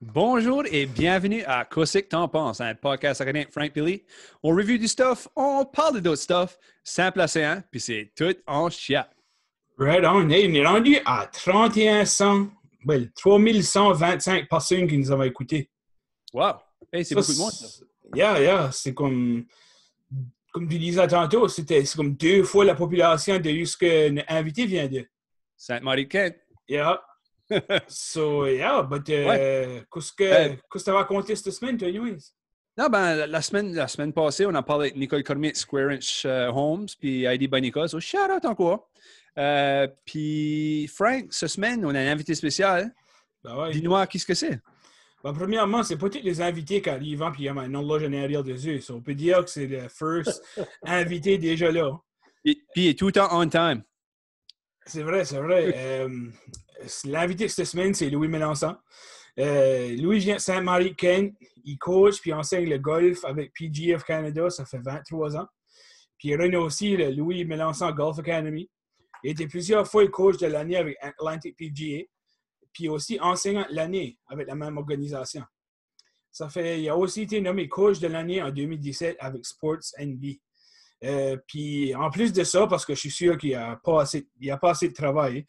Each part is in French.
Bonjour et bienvenue à Qu'est-ce que t'en penses, un podcast acadien Frank Billy. On review du stuff, on parle de d'autres stuff, simple océan, puis c'est tout en chiat. Right on. Hey, on est rendu à 3100, 3125 personnes qui nous ont écoutés. Wow! Hey, c'est Ça, beaucoup de monde, ça. c'est comme tu disais tantôt, c'est comme 2 fois la population de ce que notre invité vient de. Sainte-Marie-de-Kent. Yeah. So, yeah, but Ouais. qu'est-ce Euh, que tu as raconté cette semaine, toi, anyways? non, ben, la semaine passée, on a parlé avec Nicole Cormier de Square Inch Homes, puis Heidi Banica, so shout out encore. Puis Frank, cette semaine, on a un invité spécial. Ben ouais. Dis-nous qu'est-ce que c'est. Ben, premièrement, c'est pas tous les invités qui arrivent, puis il y a un horloge en arrière des yeux. So, on peut dire que c'est le first invité déjà là. Puis il est tout le temps on time. C'est vrai, c'est vrai. L'invité cette semaine, c'est Louis Mélenchon. Louis vient de Sainte-Marie-de-Kent. Il coach puis enseigne le golf avec PGF Canada. Ça fait 23 ans. Puis il run aussi le Louis Mélenchon Golf Academy. Il était plusieurs fois le coach de l'année avec Atlantic PGA. Puis aussi enseignant de l'année avec la même organisation. Il a aussi été nommé coach de l'année en 2017 avec Sports NB. Puis en plus de ça, parce que je suis sûr qu'il n'y a pas assez de travail,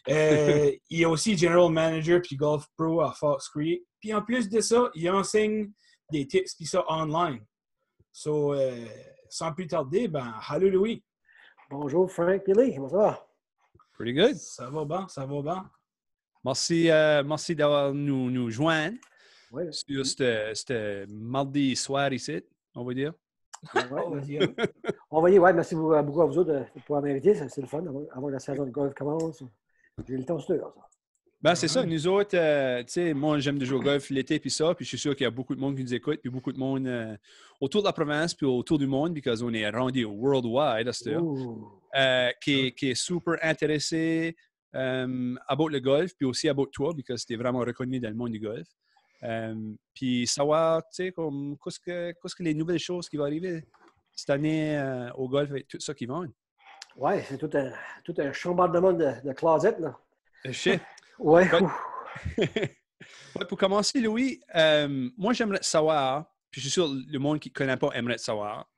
il est aussi General Manager puis Golf Pro à Fox Creek. Puis en plus de ça, il enseigne des tips puis ça online. So, sans plus tarder, hello Louis. Bonjour Frank Billy, comment ça va? Pretty good. Ça va bien, ça va bien. Merci d'avoir nous joindre Oui. sur ce mardi soir ici, on va dire. Merci beaucoup à vous autres pour m'inviter. C'est le fun avant que la saison de golf commence. J'ai eu le temps de ça. Ben, c'est ça. Nous autres, tu sais, moi, j'aime de jouer au golf l'été, puis ça. Puis je suis sûr qu'il y a beaucoup de monde qui nous écoute, puis beaucoup de monde autour de la province, puis autour du monde, parce qu'on est rendu worldwide à cette heure, qui est super intéressé à le golf, puis aussi à toi, parce que tu es vraiment reconnu dans le monde du golf. Puis savoir, tu sais, qu'est-ce que les nouvelles choses qui vont arriver cette année au golf avec tout ça qui vont. Oui, c'est tout un chambardement de closet, là. Je sais. Ouais. Pour commencer, Louis, moi, j'aimerais savoir, puis je suis sûr le monde qui ne connaît pas aimerait savoir,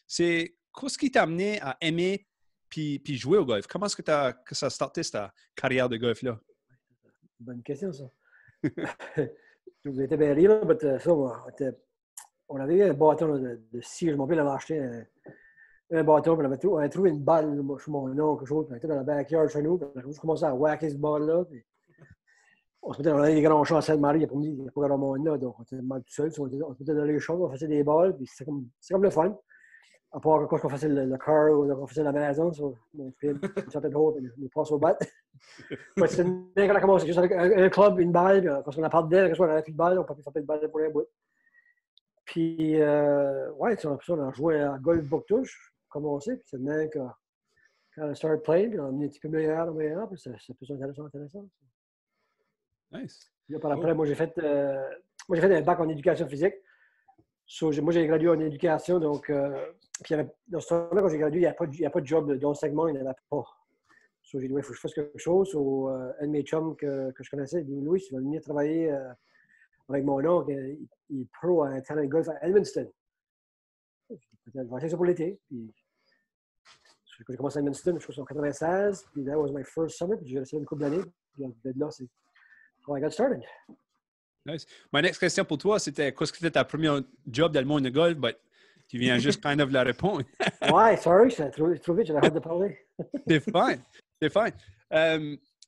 c'est qu'est-ce qui t'a amené à aimer puis jouer au golf? Comment est-ce que ça a starté, cette carrière de golf-là? Bonne question, ça. Vous étiez bien rire, mais ça, on avait eu un bâton de scie. Je m'en rappelle, on avait acheté un bâton, puis on avait trouvé une balle sur mon nom, quelque chose, puis on était dans la backyard chez nous, puis on a commencé à whacker ce balle-là, puis on se mettait dans les grands champs à Sainte-Marie, il n'y a pas grand monde là, donc on était mal tout seul, on se mettait dans les champs, on faisait des balles, puis c'est comme le fun. À part quand on faisait le car ou quand on faisait la maison, on faisait une certaine haute, puis on passe au bat. C'était bien quand on a commencé, juste avec un club, une balle, puis quand on a parlé d'elle, on n'avait plus de balle, on peut faire de balle pour un bout. Puis, on a joué à golf Bouctouche, commencé, puis c'est même quand on a started playing, puis on a mis un petit peu meilleur, puis c'est plus intéressant. Nice. Puis par après, moi, j'ai fait un bac en éducation physique. So, moi, j'ai gradué en éducation, donc, puis dans ce temps-là, quand j'ai gradué, il n'y a pas de job d'enseignement, il n'y en avait pas. So, j'ai dit, il faut que je fasse quelque chose. So, un de mes chums que je connaissais, Louis, il va venir travailler avec mon oncle. Il est pro à un terrain de golf à Edmundston. Je vais essayer ça pour l'été. Puis, quand j'ai commencé à Edmundston, je suis en 96, puis that was my first summer, puis j'ai resté une couple d'années. Puis de là, c'est how I got started. Nice. Ma next question pour toi, c'était qu'est-ce que c'était ta première job dans le monde de golf, mais tu viens juste kind of la répondre. Ouais, sorry, c'est trop vite, j'avais hâte de parler. C'est fine. C'est fine.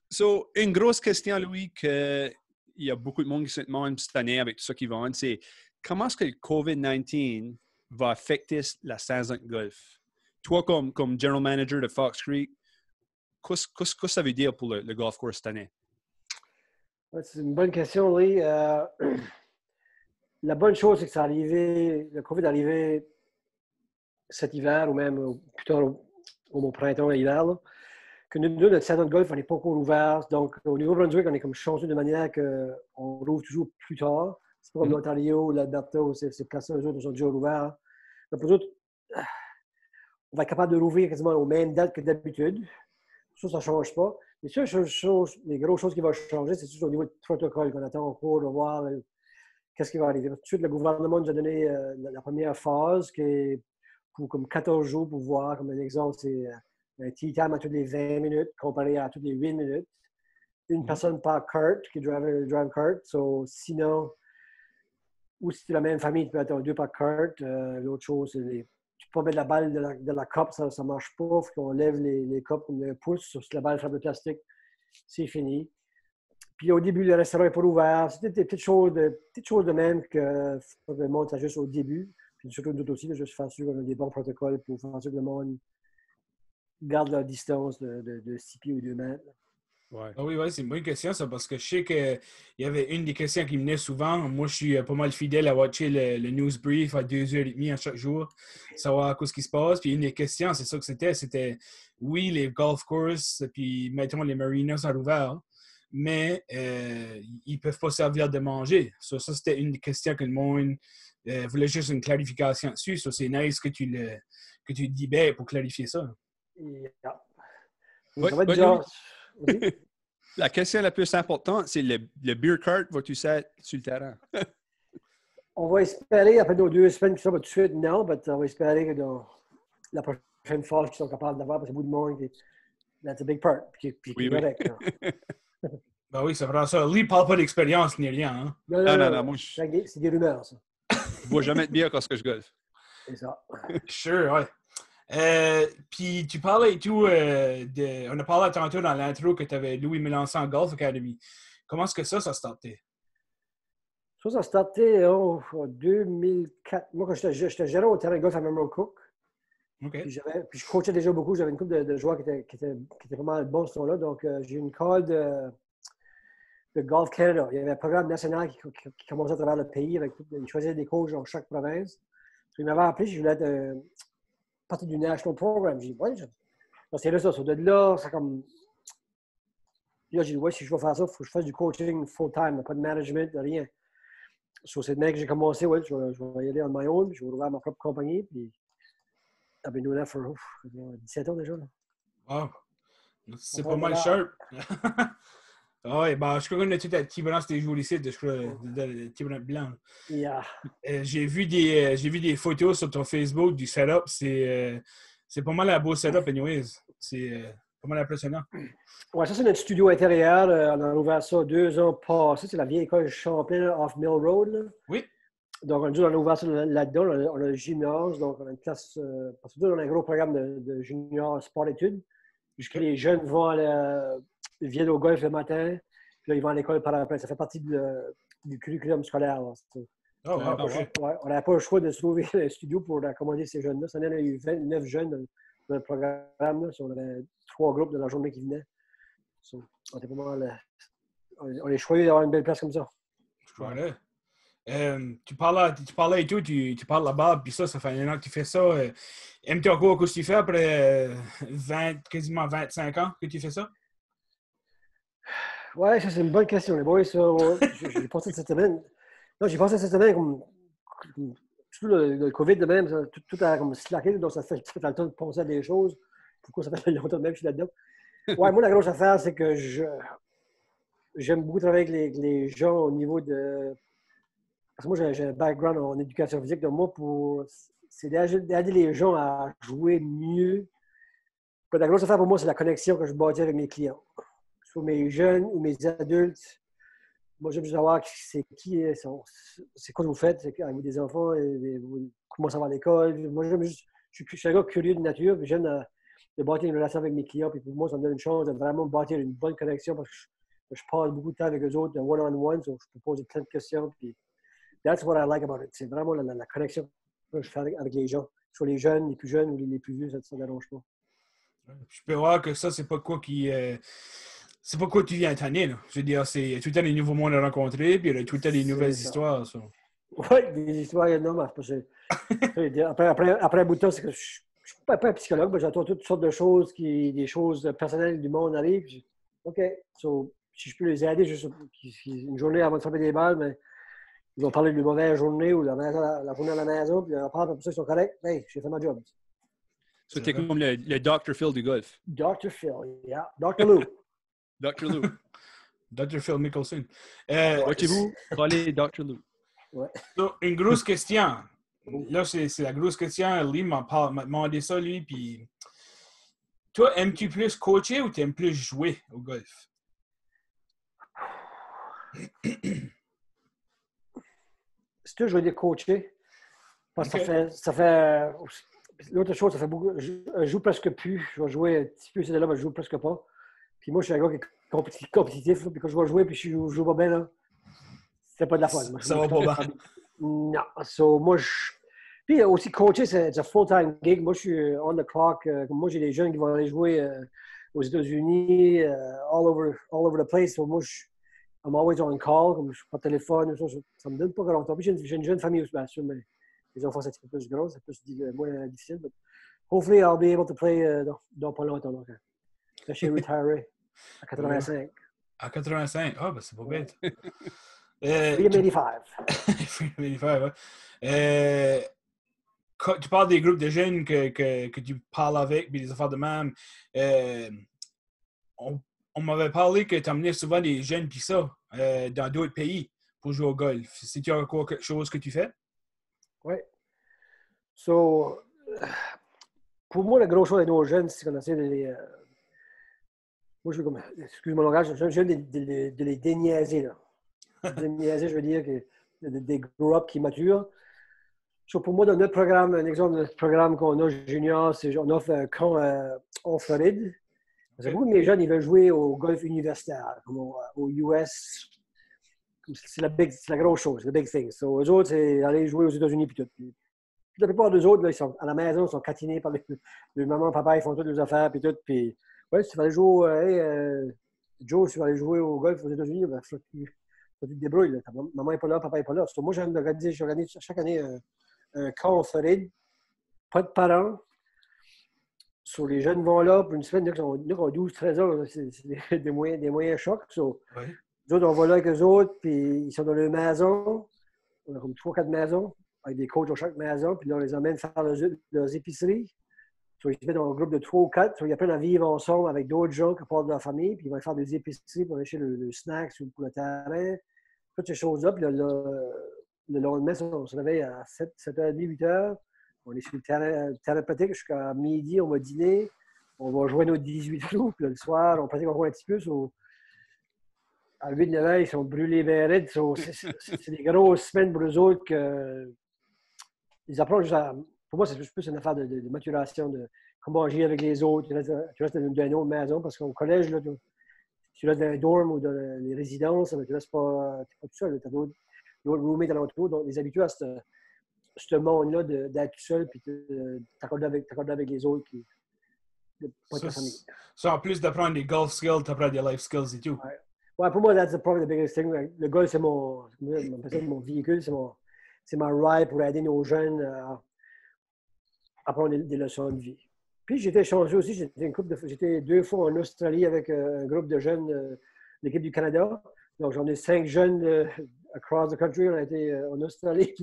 So, une grosse question, Louis, qu'il y a beaucoup de monde qui se demande cette année avec tout ça qui va, c'est comment est-ce que le COVID-19 va affecter la saison de golf? Toi, comme General Manager de Fox Creek, qu'est-ce que ça veut dire pour le golf course cette année? Ouais, c'est une bonne question, Lee. La bonne chose, c'est que le COVID est arrivé cet hiver, ou même plus tard au printemps et l'hiver, là, que notre saison de golf, on n'est pas encore ouvert. Donc, au Nouveau-Brunswick, on est comme chanceux de manière qu'on rouvre toujours plus tard. C'est pas comme l'Ontario, l'Alberta, ces places-là, eux autres, sont déjà ouverts. Donc, pour eux autres, on va être capable de rouvrir quasiment aux mêmes dates que d'habitude. Ça ne change pas. Les les grosses choses qui vont changer, c'est juste au niveau du protocole qu'on attend en cours de voir qu'est-ce qui va arriver. Tout de suite, le gouvernement nous a donné la première phase qui est pour comme 14 jours pour voir, comme un exemple, c'est un tea time à toutes les 20 minutes comparé à toutes les 8 minutes. Une personne par cart qui drive cart. So, sinon, ou si tu es la même famille, tu peux attendre 2 par cart. L'autre chose, c'est tu peux pas mettre la balle de la coupe, ça ne marche pas. Il faut qu'on lève les copes comme un pouce. Si la balle frappe de plastique, c'est fini. Puis au début, le restaurant n'est pas ouvert. C'était des petites choses de même que le monde s'ajuste au début. Puis surtout nous aussi, juste faire sûr qu'on a des bons protocoles pour faire sûr que le monde garde leur distance de 6 pieds ou 2 mètres. Ouais. Ah oui, c'est une bonne question, ça, parce que je sais qu'il y avait une des questions qui me venait souvent. Moi, je suis pas mal fidèle à watcher le news brief à 2h30 à chaque jour, savoir ce qui se passe. Puis une des questions, c'est ça que c'était, oui, les golf courses, puis mettons les marinas sont ouverts, mais ils ne peuvent pas servir de manger. Ça, c'était une des questions que le monde voulait juste une clarification dessus. Ça, c'est nice que tu dis bien pour clarifier ça. Yeah. Ouais, ça va être genre... La question la plus importante, c'est le beer cart, vas-tu ça sur le terrain? On va espérer, après nos 2 semaines qui sont tout de suite, non, mais on va espérer que dans la prochaine phase qu'ils sont capables d'avoir, parce qu'il y a beaucoup de monde qui that's a big part, puis oui. correct. Ben oui, ça prend ça. Lui, il ne parle pas d'expérience ni rien. Hein? Non, moi, c'est des rumeurs, ça. Je ne bois jamais de bière quand je golfe. C'est ça. Sure, ouais. Puis tu parlais et tout, on a parlé tantôt dans l'intro que tu avais Louis Mélenchon en Golf Academy. Comment est-ce que ça a starté? Ça a starté en 2004. Moi, quand j'étais gérant au terrain de golf à Memorial Cook. Okay. Puis je coachais déjà beaucoup. J'avais une couple de joueurs qui étaient pas mal bons ce temps-là. Donc, j'ai eu une call de Golf Canada. Il y avait un programme national qui commençait à travers le pays. Ils choisissaient des coachs dans chaque province. Il m'avait appelé, je voulais être partie du National Program. J'ai dit, ouais, c'est là, ça. De là, c'est comme. Là, j'ai dit, ouais, si je veux faire ça, il faut que je fasse du coaching full-time, pas de management, rien. Sur cette année que j'ai commencé, ouais, je vais y aller on my own, je vais ouvrir ma propre compagnie. Puis, I've been doing that for 17 ans déjà. Là. Wow. C'est pas mal sharp. Ah ouais, ben, je crois qu'on a tout à Tiburon, c'était joué ici, je crois, de Tiburon blanc. Yeah. J'ai vu des photos sur ton Facebook du setup. C'est pas mal un beau setup, anyways. C'est pas mal impressionnant. Ouais, ça, c'est notre studio intérieur. On a ouvert ça 2 ans passés. C'est la vieille école Champlain off Mill Road. Là. Oui. Donc, on a ouvert ça là-dedans. On a le gymnase. Donc, on a une classe. Parce que nous, on a un gros programme de junior sport-études. Jusqu'à les jeunes viennent au golf le matin. Puis là, ils vont à l'école par après. Ça fait partie du curriculum scolaire. Là. On n'avait pas le choix de se trouver un studio pour accommoder ces jeunes-là. Ça, on a eu 29 jeunes dans le programme. Là. On avait 3 groupes de la journée qui venaient. On était pas mal. On est choyé d'avoir une belle place comme ça. Voilà. Tu parlais et tout, tu parles là-bas, puis ça fait un an que tu fais ça. Aimes-tu encore ce que tu fais après quasiment 25 ans que tu fais ça? Ouais, ça c'est une bonne question, les boys. J'ai pensé cette semaine. Non, j'ai pensé cette semaine comme surtout le COVID de même, ça, tout a comme slacké, donc ça fait le temps de penser à des choses. Pourquoi ça fait longtemps de même que je suis là-dedans? Ouais, moi, la grosse affaire, c'est que j'aime beaucoup travailler avec les gens au niveau de. Parce que moi, j'ai un background en éducation physique, donc moi, c'est d'aider les gens à jouer mieux. La grosse affaire pour moi, c'est la connexion que je bâtis avec mes clients. Soit mes jeunes ou mes adultes. Moi, j'aime juste savoir c'est quoi que vous faites avec des enfants, comment ça va à l'école. Moi, je suis un gars curieux de nature, puis j'aime de bâtir une relation avec mes clients. Puis pour moi, ça me donne une chance de vraiment bâtir une bonne connexion parce que je passe beaucoup de temps avec eux autres, de one-on-one, donc je peux poser plein de questions. Puis that's what I like about it. C'est vraiment la connexion que je fais avec les gens, soit les jeunes, les plus jeunes ou les plus vieux, ça ne dérange pas. Je peux voir que ça, c'est pas quoi c'est pas quoi tu viens tanner, là. Je veux dire, c'est tout le temps des nouveaux mondes à rencontrer, puis il y a tout le temps des nouvelles histoires. Ça. Oui, des histoires énormes. Après un bout de temps, c'est que je suis pas un psychologue, mais j'entends toutes sortes de choses, des choses personnelles du monde arrivent. OK, si je peux les aider juste une journée avant de frapper des balles, mais ils vont parler d'une mauvaise journée ou la journée à la maison, puis après ça, ils sont corrects. Hey, j'ai fait ma job. So, t'es comme le Dr. Phil du golf. Dr. Phil, yeah. Dr. Lou. Dr. Lou. Dr. Phil Mickelson. Watchez-vous? Allez, Dr. Lou. Ouais. So, une grosse question. Là, c'est la grosse question. Lee m'a demandé ça, lui. Puis, toi, aimes-tu plus coacher ou t'aimes plus jouer au golf? C'est tout, je veux dire coacher. Parce que Okay. ça fait l'autre chose, ça fait beaucoup. Je joue presque plus. Je vais jouer un petit peu, c'est là, mais je joue presque pas. Puis moi, je suis un gars qui est compétitif. Là, puis quand je vais jouer, puis je joue pas bien, là, c'est pas de la fun. Moi, Ça va pas bien. Non. So, moi, puis aussi, coacher, c'est un full-time gig. Moi, je suis on the clock. Moi, j'ai des jeunes qui vont aller jouer aux États-Unis, all over the place. So, moi, I'm always on call. Comme je suis pas de téléphone, ça me donne pas grand temps. Puis j'ai une jeune famille aussi, bien sûr, mais les enfants, c'est un petit peu plus gros, c'est plus moins difficile. But hopefully, I'll be able to play dans pas longtemps. Donc, je suis retiré à 85. À 85? Ah, ben c'est pas bête. Freedom 85. Freedom 85, ouais. Tu parles des groupes de jeunes que tu parles avec, puis des affaires de même. On m'avait parlé que tu emmenais souvent des jeunes puis ça dans d'autres pays pour jouer au golf. C'est-tu encore quelque chose que tu fais? Oui. So, pour moi, la grosse chose avec nos jeunes, c'est qu'on essaie de les. Moi, je veux comme. Excuse-moi le langage, je veux de les déniaiser. Là. Déniaiser, je veux dire que des grow-up qui maturent. So, pour moi, dans notre programme, un exemple de notre programme qu'on a junior, c'est on offre un camp en Floride. Parce que beaucoup de mes jeunes, ils veulent jouer au golf universitaire, comme au US. C'est la grosse chose, la big thing. So, eux autres, c'est aller jouer aux États-Unis puis tout. Puis la plupart des autres, là, ils sont à la maison, ils sont catinés par les mamans, papa, ils font toutes leurs affaires puis tout. Puis, ouais, si tu vas aller jouer, Joe, si tu vas aller jouer au golf aux États-Unis, ben, faut que tu te débrouilles. Là. Maman n'est pas là, papa n'est pas là. So, moi, j'organise chaque année un camp en Floride, pas de parents. So, les jeunes vont là pour une semaine, nous qui ont 12-13 ans, c'est des moyens chocs. So, Oui. nous autres, on va là avec eux autres, puis ils sont dans leur maison. On a comme 3-4 maisons, avec des coachs dans chaque maison, puis là, on les emmène faire leurs épiceries. So, ils se mettent dans un groupe de 3 ou 4. So, ils apprennent à vivre ensemble avec d'autres gens qui partent de leur famille, puis ils vont faire des épiceries pour acheter le snacks ou pour le terrain. Toutes ces choses-là, puis là, le lendemain, on se réveille à 7h30, 8h. On est sur le terrain pratique jusqu'à midi, on va dîner. On va jouer nos 18 trous. Puis là, le soir, on pratique encore un petit peu. À 8-9 ans, ils sont brûlés bien raides. C'est des grosses semaines pour eux autres que ils apprennent juste à. Pour moi, c'est plus une affaire de maturation, de comment agir avec les autres. Tu restes dans une autre maison parce qu'au collège, là, tu restes dans un dorm ou dans les résidences, mais tu restes pas tout seul. Tu as d'autres roommates alentour. Donc, les habitués à ce monde-là d'être tout seul puis t'accorder avec les autres qui pas ta famille. Ça, en plus d'apprendre des golf skills, tu apprends des life skills et tout. Ouais, pour moi, that's probably the biggest thing. Le golf, c'est mon véhicule, c'est ma ride pour aider nos jeunes à apprendre des leçons de vie. Puis j'étais chanceux aussi, j'étais 2 fois en Australie avec un groupe de jeunes, l'équipe du Canada. Donc j'en ai 5 jeunes across the country. On a été en Australie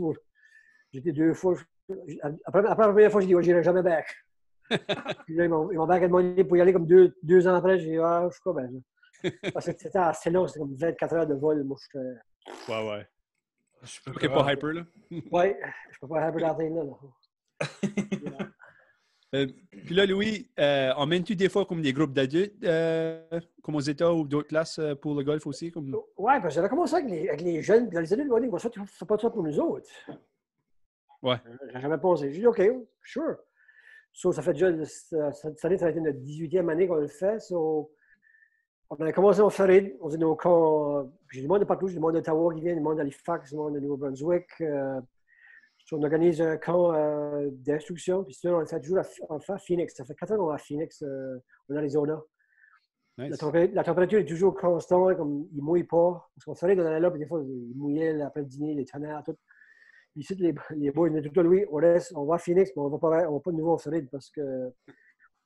j'étais 2 fois. Après la première fois, j'ai dit, oh, j'irai jamais back. Puis là, ils m'ont back demandé pour y aller comme 2 ans après. J'ai dit, ah, je suis pas bien. Parce que c'était assez long, c'était comme 24 heures de vol. Moi, Ouais. Je peux Ok, pas hyper, là. Ouais, je peux pas hyper dans la là. Puis là, Louis, emmènes-tu des fois comme des groupes d'adultes, comme aux États ou d'autres places pour le golf aussi? Comme... Ouais, parce que j'avais commencé avec les jeunes, puis les adultes m'ont dit, ça, tu ne fais pas ça pour nous autres. Ouais. J'ai jamais pensé. J'ai dit, OK, sure. So, ça fait déjà, cette année, ça a été notre 18e année qu'on le fait. So, on a commencé en Floride, on faisait nos camps. J'ai du monde de partout, j'ai du monde d'Ottawa qui vient, du monde d'Halifax, du monde de Nouveau-Brunswick. On organise un camp d'instruction, puis sinon, on le fait toujours à Phoenix. Ça fait 4 ans qu'on va à Phoenix, en Arizona. Nice. La température est toujours constante, comme il ne mouille pas. Parce qu'en Floride, on allait là, puis des fois, il mouillait après le dîner, les tonnerres, tout. Puis ici, les boys, ils tout à Louis, on va à Phoenix, mais on ne va pas de nouveau en Floride parce que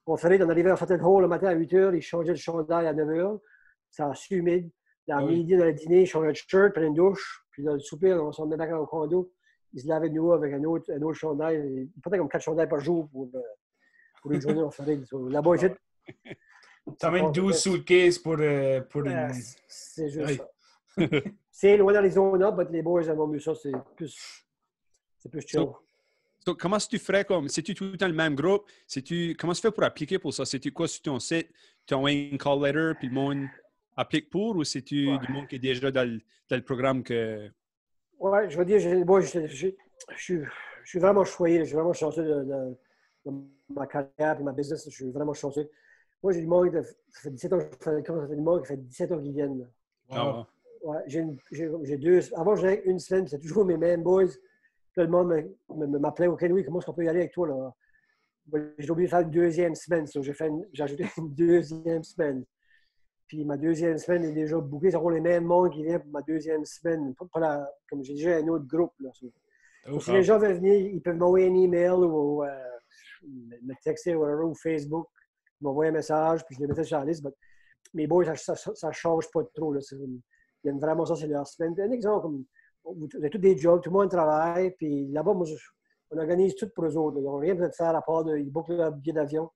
en Floride, on arrivait à Fountain Hall le matin à 8h, ils changeaient le chandail à 9h. C'est assez humide. À midi, dans le dîner, ils changeaient de shirt, prenaient une douche. Puis dans le souper, on s'en met d'accord au condo. Ils se lavaient de nouveau avec un autre chandail. Ils prenaient comme 4 chandails par jour pour une journée en Floride. Là-bas, T'amènes 12 suitcases pour Ouais, une... c'est juste Oui. ça. C'est loin d'Arizona, mais les boys aiment mieux ça. C'est plus chill. So, comment tu ferais comme, si tu es tout le temps le même groupe, comment tu fais pour appliquer pour ça? C'est-tu quoi sur ton site? Tu envoies une call letter puis le monde applique pour ou c'est-tu du monde qui est déjà dans le programme que... Ouais, je veux dire, moi, je suis vraiment choyé. Je suis vraiment chanceux de ma carrière et ma business. Je suis vraiment chanceux. Moi, j'ai du monde, ça fait 17 ans que je fais ça fait du monde qui fait 17 ans qu'ils viennent. Wow. Ouais, j'ai deux. Avant, j'avais une semaine, c'est toujours mes mêmes boys. Tout le monde m'appelait, OK, Louis, comment est-ce qu'on peut y aller avec toi, là? J'ai oublié de faire une deuxième semaine, j'ai ajouté une deuxième semaine. Puis ma deuxième semaine est déjà bookée. C'est encore les mêmes mondes qui viennent pour ma deuxième semaine. Comme j'ai déjà un autre groupe. Là, donc, si les gens veulent venir, ils peuvent m'envoyer un email ou me texter ou Facebook, m'envoyer un message, puis je les mettrai sur la liste. Mes boys, ça ne change pas trop. Là. Ils aiment vraiment ça, c'est leur semaine. Un exemple, comme vous avez tous des jobs, tout le monde travaille, puis là-bas, moi, on organise tout pour eux autres. Là. Ils n'ont rien besoin de faire à part ils bookent leur billet d'avion.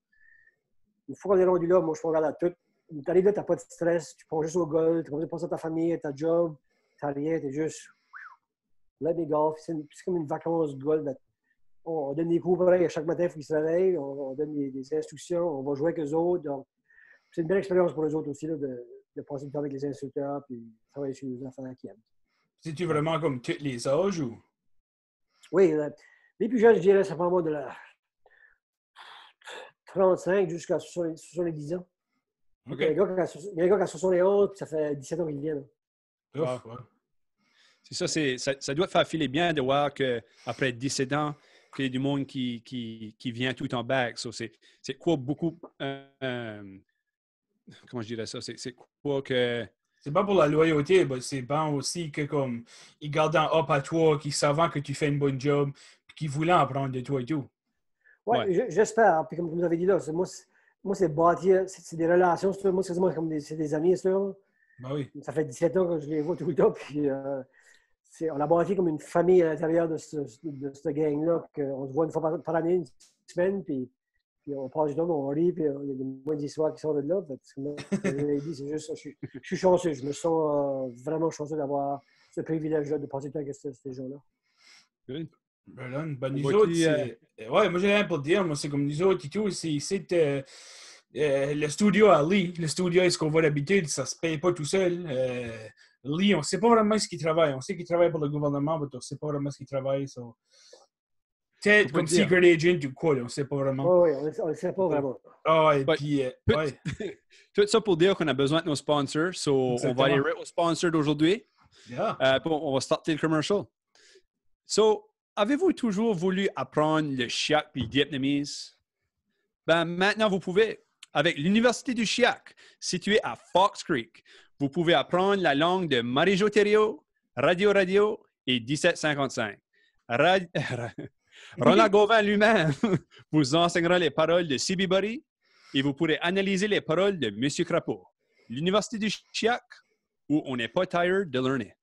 Une fois qu'on est rendu là, moi, je regarde à tout. Tu arrives là, tu n'as pas de stress, tu prends juste au golf, tu commences à penser à ta famille, à ta job, tu n'as rien, tu es juste let me golf. C'est comme une vacance golf. On donne des cours pareil à chaque matin, il faut qu'ils se réveillent, on donne des instructions, on va jouer avec eux autres. Donc, c'est une belle expérience pour eux autres aussi là, de passer du temps avec les instructeurs et travailler sur les affaires qu'ils aiment. C'est-tu vraiment comme tous les âges ou? Oui, les plus jeunes, je dirais, ça prend moi de la 35 jusqu'à 70 ans. OK. Il y a un gars qui a 71, puis ça fait 17 ans qu'il vient. Wow. C'est ça, ça doit te faire filer bien de voir qu'après 17 ans, qu'il y a du monde qui vient tout en back. So, c'est quoi beaucoup... comment je dirais ça? C'est quoi que... C'est pas pour la loyauté, mais c'est bon aussi que comme ils gardent un up à toi, qu'ils savent que tu fais une bonne job, puis qu'ils voulaient apprendre de toi et tout. Ouais. J'espère. Puis comme vous avez dit là, moi, c'est bâtir, c'est des relations. Moi, c'est comme des amis, ça. Ben oui. Ça fait 17 ans que je les vois tout le temps. Puis on a bâti comme une famille à l'intérieur de ce gang-là. On se voit une fois par année, une semaine, puis on passe du temps, on rit, puis il y a des moins d'histoires qui sortent de là. Comme je l'ai dit, c'est juste ça. Je suis chanceux. Je me sens vraiment chanceux d'avoir ce privilège-là de passer du temps avec ces gens-là. Good. Ben, nous autres, c'est... Ouais, moi, j'ai rien pour te dire. Moi, c'est comme nous autres et tout. C'est le studio à Lee. Le studio, est-ce qu'on voit d'habitude, ça se paye pas tout seul. Lee, on ne sait pas vraiment ce qu'il travaille. On sait qu'il travaille pour le gouvernement, mais on ne sait pas vraiment ce qu'il travaille. So. Peut-être comme secret agent ou quoi, on ne sait pas vraiment. Oui, on ne sait pas vraiment. Ah, et puis, ouais. Tout ça pour dire qu'on a besoin de nos sponsors. So, on va aller aux sponsors d'aujourd'hui. Yeah. On va starter le commercial. So, avez-vous toujours voulu apprendre le chiac et le vietnamese? Ben, maintenant, vous pouvez. Avec l'Université du Chiac, située à Fox Creek, vous pouvez apprendre la langue de Marie-Jo Thériault, Radio et 1755. Roland Gauvin lui-même vous enseignera les paroles de C.B. Buddy et vous pourrez analyser les paroles de M. Crapaud. L'Université du Chiac, où on n'est pas tired de learner.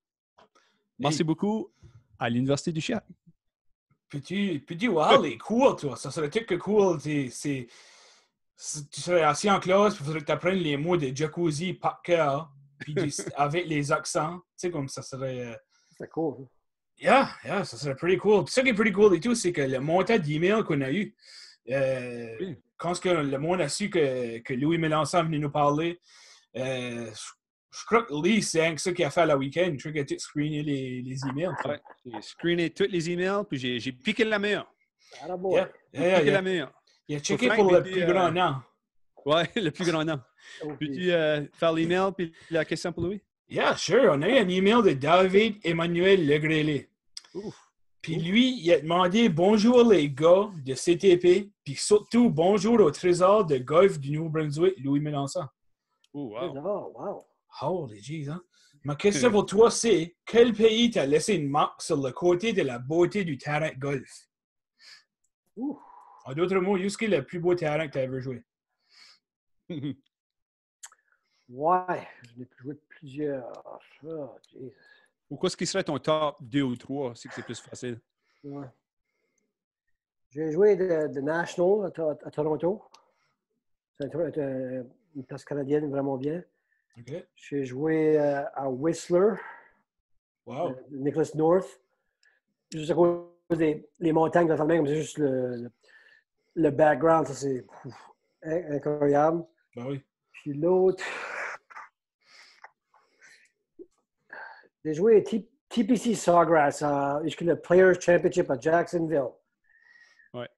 Merci beaucoup à l'Université du Chiac. Puis tu wow, les cool, toi. Ça serait tout que cool. Tu serais assis en classe, puis il faudrait que tu apprennes les mots de jacuzzi par cœur, puis avec les accents. Tu sais, comme ça serait. C'est cool. Yeah, ça serait pretty cool. Puis ça qui est pretty cool et tout, c'est que le montant d'emails qu'on a eu, quand le monde a su que Louis Mélenchon venait nous parler, je crois que Lee, c'est ça qu'il a fait le week-end. Je crois qu'il a tout screené les emails. Ouais, j'ai screené tous les emails, puis j'ai piqué la meilleure. Yeah. La meilleure. Il a checké pour le plus grand nom. Ouais, le plus grand nom. Peux-tu faire l'email puis la question pour Louis? Yeah, sure. On a eu un email de David Emmanuel Legrelé. Puis lui, il a demandé bonjour les gars de CTP, puis surtout bonjour au trésor de golf du Nouveau-Brunswick, Louis Mélenchon. Oh, wow. Holy jeez, hein? Ma question pour toi, c'est quel pays t'a laissé une marque sur le côté de la beauté du terrain de golf? En d'autres mots, jusqu'à le plus beau terrain que tu as ever joué? Ouais, je l'ai joué plusieurs. Oh, Jesus. Ou qu'est-ce qui serait ton top 2 ou 3, si c'est plus facile? Ouais. J'ai joué de National à Toronto. C'est une place canadienne vraiment bien. OK. J'ai joué à Whistler, Wow. Nicholas North. Juste à cause des les montagnes de la famille, comme c'est juste le background, ça c'est incroyable. Ben oui. Puis l'autre, j'ai joué TPC Sawgrass, le Players Championship à Jacksonville. Ouais.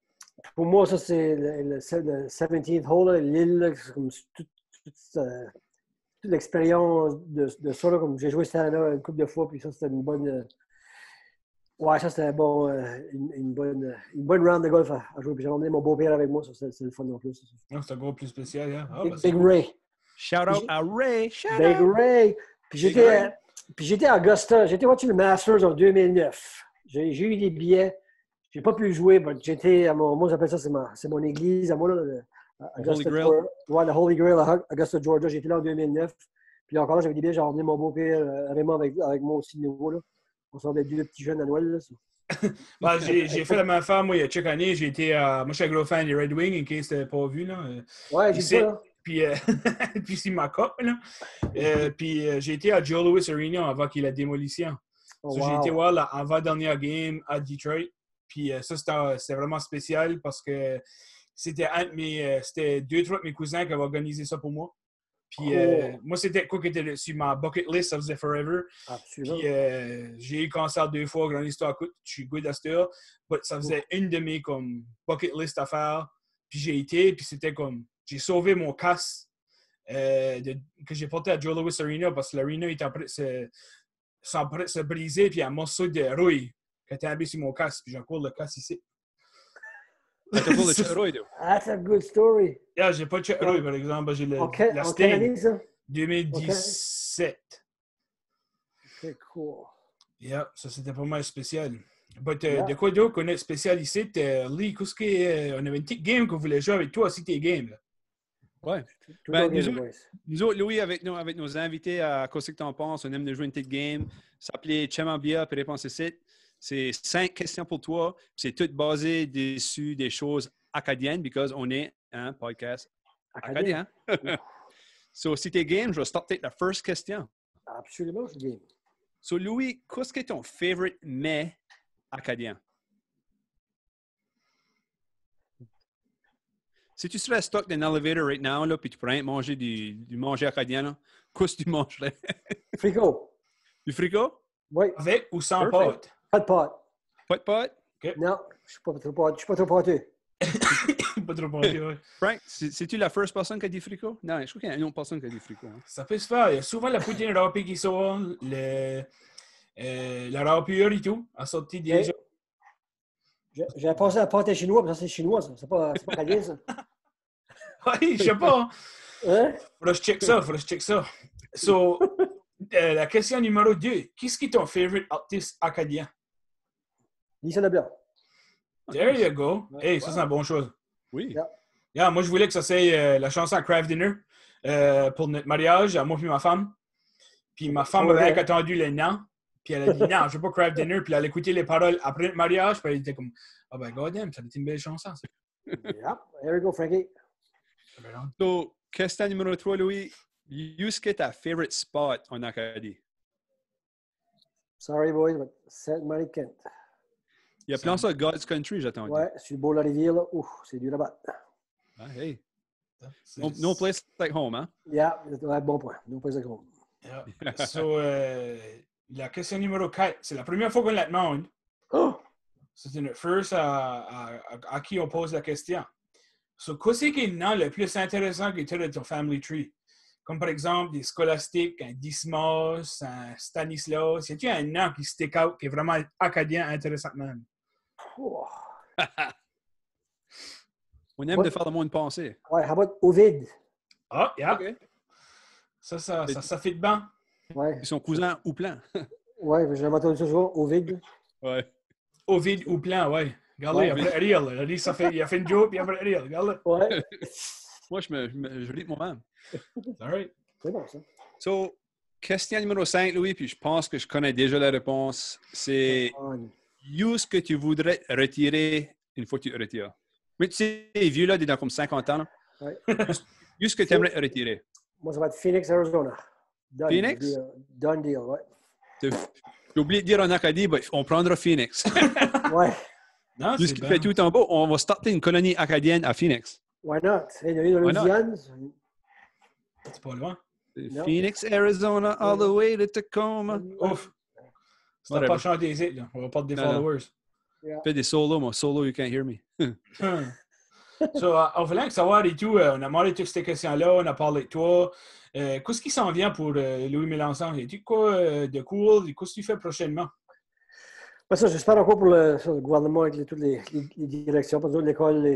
Pour moi, ça c'est le 17th hole, l'île, c'est comme toute l'expérience de ça. Là, comme j'ai joué cette année-là une couple de fois, puis ça c'était une bonne. Ouais, ça c'était une bonne round de golf à jouer. Puis j'ai emmené mon beau-père avec moi, ça c'est le fun non plus. Non, c'est un gros plus spécial. Hein? Ah, Big Ray. Shout out à Ray. Shout Big out. Ray. Puis j'étais à Augusta. J'étais watcher le Masters en 2009. J'ai eu des billets. J'ai pas pu jouer, mais j'étais à moi j'appelle ça, c'est mon église à moi, là, Holy Grail. Ouais, le Holy Grail à Augusta, Georgia. J'étais là en 2009. Puis encore là, j'avais des billets. J'ai emmené mon beau-père Raymond avec moi aussi de nouveau. Là. On semblait deux petits jeunes à Noël. Là, ben, j'ai fait la même affaire, moi, il y a chaque année. J'ai été moi, je suis un gros fan des Red Wings, en case t'avais pas vu. Là. Ouais, j'ai c'est, ça. Là. Puis, puis c'est ma cop. Là. Puis j'ai été à Joe Louis Arena avant qu'il la démolition. Oh, So, wow. j'ai été voir l'avant-dernière game à Detroit. Puis ça, c'était vraiment spécial parce que c'était c'était 2-3 de mes cousins qui avaient organisé ça pour moi. Puis moi, c'était quoi qui était sur ma bucket list, ça faisait forever. Absolument. Puis j'ai eu le cancer 2 fois, grande histoire coûte. Je suis good à cette heure. Mais ça faisait une de mes comme bucket list à faire. Puis j'ai été, puis c'était comme, j'ai sauvé mon casque que j'ai porté à Joe Louis Arena parce que l'arena était en train de se briser, puis un morceau de rouille qui était tombé sur mon casque. Puis j'ai encore le casque ici. T'as pas le chéroïde. That's a good story. Yeah, j'ai pas de check rouille, par exemple. J'ai En la quelle Sting année, ça? 2017. C'est cool. Yeah, ça c'était pas mal spécial. But, Yeah. de quoi d'autre qu'on est spécial ici? Lee, qu'est-ce que on avait une petite game qu'on voulait jouer avec toi si t'es game. Là. Ouais. Tout Ben, en game, boys. Nous autres, Louis, avec nos invités à Qu'est-ce que t'en penses, on aime de jouer une petite game. Ça s'appelait Chemambia, puis réponse ici. C'est 5 questions pour toi. C'est tout basé dessus des choses acadiennes, parce qu'on est un podcast acadien. So, si t'es game, je vais starter la first question. Absolument, je suis game. So, Louis, qu'est-ce que est ton favorite mets acadien? Si tu serais stock d'un elevator right now, là, puis tu pourrais manger du manger acadien, là, qu'est-ce que tu mangerais? Frigo. Du frigo? Oui. Avec ou sans Perfect. pâte? Pas de pâte. Pas de pâte? Okay. Non, je suis pas trop pâteux. Je suis pas trop pâteux. Pas trop pâté, ouais. Frank, c'est-tu la first personne qui a dit frigo? Non, je crois qu'il y a une autre personne qui a dit frigo. Hein. Ça peut se faire. Il y a souvent la poutine râpée qui sort, la râpure et tout, en sortie déjà. J'ai pensé à la pâte chinois, mais ça c'est chinois, ça. C'est pas acadien, ça. Oui, je sais pas. Hein? Faudra que je check ça. So, la question numéro 2. Qu'est-ce qui est ton favorite artiste acadien? Lisa Leblanc. There you go. Hey, ça, Wow. c'est une bonne chose. Oui. Yeah. Yeah, moi, je voulais que ça soit la chanson Craft Dinner pour notre mariage, à moi et ma femme. Puis ma femme avait attendu le non. Puis elle a dit non, je veux pas Craft Dinner. Puis elle a écouté les paroles après le mariage. Puis elle était comme, ah ben, goddamn, ça a été une belle chanson. Ça. Yeah. There we go, Frankie. So, question numéro 3, Louis. Qu'est-ce que ta favorite spot en Acadie? Sorry, boys, but Sainte-Marie-de-Kent. Il y a plein ça God's Country, j'attends. Ouais, sur le bord de la rivière, là. Ouf, c'est dur à battre. Ah, hey. No place like home, hein? Yeah, ouais, bon point. No place like home. Yeah. So, la question numéro 4, c'est la première fois qu'on la demande. Oh! C'est notre first à qui on pose la question. So, qu'est-ce qui est le nom le plus intéressant qui était de ton family tree? Comme par exemple des scolastiques, un Dismas, un Stanislas. Y a-t-il un nom qui stick out, qui est vraiment acadien intéressant même? Oh. On aime de faire le monde penser. Ouais, how about Ovid? Ah, yeah. OK. Ça fait de bien. Ouais. Ils sont cousins ou plein. Ouais, j'ai entendu ça souvent, Ovid. Ouais. Ovid ou plein, ouais. Regardez, Ouais. après Ariel. Il a fait une joke, puis après Ariel. Regarde-le. Ouais. Moi, je lis moi-même. All right. C'est bon, ça. So, question numéro 5, Louis, puis je pense que je connais déjà la réponse. C'est ce que tu voudrais retirer une fois que tu retires. Mais tu sais, les vieux, là, dans comme 50 ans, là. Ouais. Où est-ce que tu aimerais te retirer? Moi, ça va être Phoenix, Arizona. Done. Phoenix? Done deal, ouais. J'ai oublié de dire en Acadie, on prendra Phoenix. Ouais. Non, Tout ce c'est qui bien. fait tout en bas, on va starter une colonie acadienne à Phoenix. Why not? Il y a eu de Why not? Louisiane. C'est pas loin. Non. Phoenix, Arizona, all the way to Tacoma. Ouf. Si t'as Whatever. pas chanté ici, là, on va perdre des Non, non. followers. Fais des solos, moi. Solo, you can't hear me. So, on voulait savoir et tout, on a demandé toutes ces questions-là, on a parlé de toi. Qu'est-ce qui s'en vient pour Louis Mélenchon? Et tu quoi de cool? Qu'est-ce que tu fais prochainement? Ben ça, j'espère encore pour le gouvernement avec toutes les directions. Parce que l'école,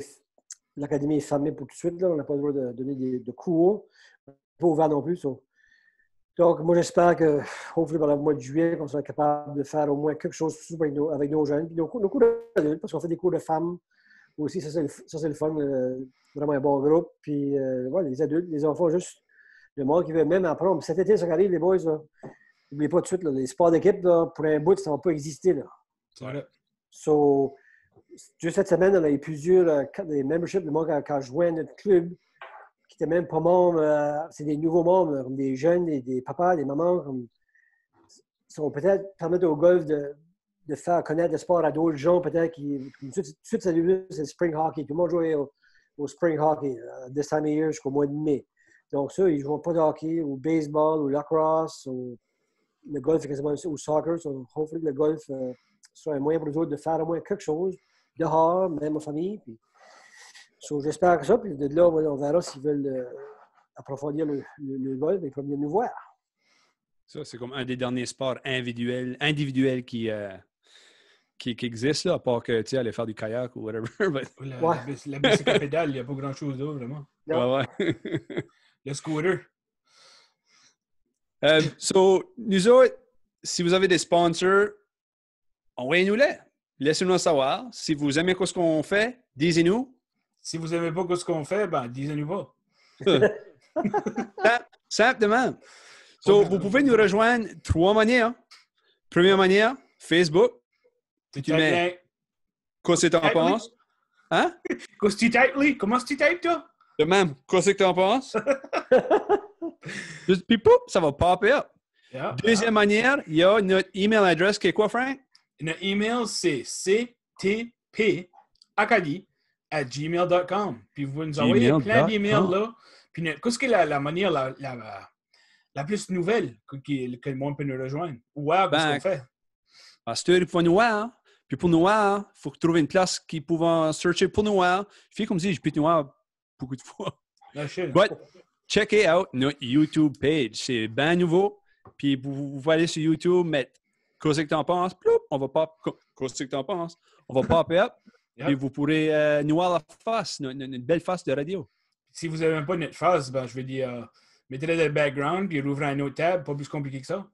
l'académie est fermée pour tout de suite. Là. On n'a pas le droit de donner de cours. Pas ouvert non plus. So. Donc, moi, j'espère que, hopefully, par le mois de juillet, qu'on sera capable de faire au moins quelque chose avec nos jeunes. Puis nos cours d'adultes, parce qu'on fait des cours de femmes aussi. Ça, c'est le fun. Vraiment un bon groupe. Puis, ouais, les adultes, les enfants, juste le monde qui veut même apprendre. Cet été, ça arrive, les boys, n'oubliez pas tout de suite, là, les sports d'équipe, là, pour un bout, ça ne va pas exister. Là. C'est vrai. So, juste cette semaine, on a eu plusieurs des memberships de monde qui a joint notre club, qui n'étaient même pas membres. C'est des nouveaux membres, comme des jeunes, des papas, des mamans, qui vont peut-être permettre au golf de faire connaître le sport à d'autres gens, peut-être qui. Tout de suite, c'est le spring hockey. Tout le monde jouait au spring hockey, this time of year jusqu'au mois de mai. Donc, ça, ils ne jouent pas de hockey, ou baseball, ou lacrosse, ou le golf, ou soccer. So, hopefully, le golf sera un moyen pour nous autres de faire au moins quelque chose dehors, même en famille. Puis, so, j'espère que ça. Puis de là, on verra s'ils veulent approfondir le golf et venir nous voir. Ça, c'est comme un des derniers sports individuels qui existe, là, à part que, tu sais, aller faire du kayak ou whatever. La bicycle à pédale, il n'y a pas grand-chose d'autre, vraiment. Ouais. Le scooter. So, nous autres, si vous avez des sponsors, envoyez-nous-les. Laissez-nous savoir. Si vous aimez ce qu'on fait, disez-nous. Si vous n'aimez pas ce qu'on fait, ben, disez-nous pas. Simplement. So, vous pouvez nous rejoindre 3 manières. Première manière, Facebook. Tu mets qu'est-ce que tu en penses? Hein? Qu'est-ce que tu types, Lee? Comment tu types, toi? De même, qu'est-ce que tu en penses? Puis, pouf, ça va popper up. Yeah, Deuxième manière, il y a notre email adresse qui est quoi, Frank? Notre email, c'est ctpacadie@gmail.com. Puis vous nous envoyez plein d'emails là. Puis qu'est-ce que la manière la plus nouvelle que le monde peut nous rejoindre? Ouais, qu'est-ce qu'on fait? Parce que il faut nous voir. Puis pour nous voir, il faut trouver une place qui pouvait searcher pour nous voir. Je fais comme si je peux nous voir beaucoup de fois. But check it out, notre YouTube page. C'est bien nouveau. Puis vous pouvez aller sur YouTube, mettre qu'est-ce que t'en penses. Ploup, on va pas. Qu'est-ce que t'en penses? On va popper up. Puis vous pourrez nous voir la face, une belle face de radio. Si vous n'avez même pas notre face, ben, je vais dire, mettez-le dans le background, puis rouvrez un autre tab, pas plus compliqué que ça.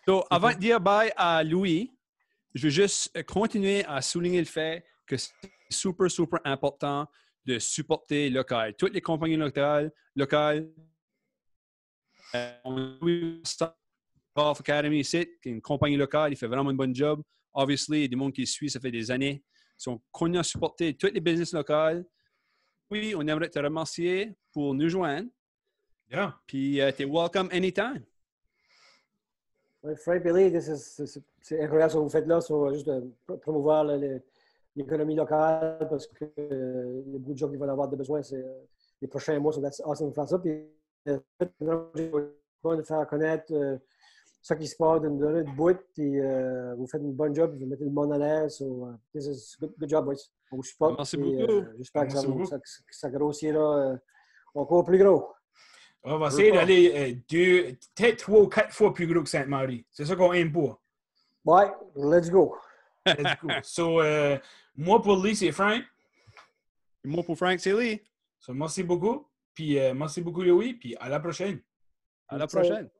So, avant de dire bye à Louis, je veux juste continuer à souligner le fait que c'est super, super important de supporter local. Toutes les compagnies locales, Golf Academy ici, qui est une compagnie locale, il fait vraiment un bon job. Obviously, il y a des gens qui le suivent, ça fait des années. Ils sont connus à supporter toutes les business locales. Oui, on aimerait te remercier pour nous joindre. Yeah. Puis, t'es welcome anytime. Oui, Frank Billy, c'est incroyable ce que vous faites là, sur juste de promouvoir l'économie locale parce que il y a beaucoup de gens qui vont avoir besoin les prochains mois. C'est awesome de faire ça. Puis, de faire connaître ce qui se passe, de nous donner du bout. Puis, vous faites une bonne job, vous mettez le monde à l'aise. So, this is good job, boys. On vous supporte. Merci beaucoup. J'espère que ça grossira encore plus gros. On va essayer d'aller peut-être 3 ou 4 fois plus gros que Sainte-Marie. C'est ça qu'on aime pour. Ouais, let's go. Let's go. So, moi pour Lee, c'est Frank. Moi pour Frank, c'est Lee. So, merci beaucoup. Puis merci beaucoup, Louis. Puis à la prochaine. À la prochaine.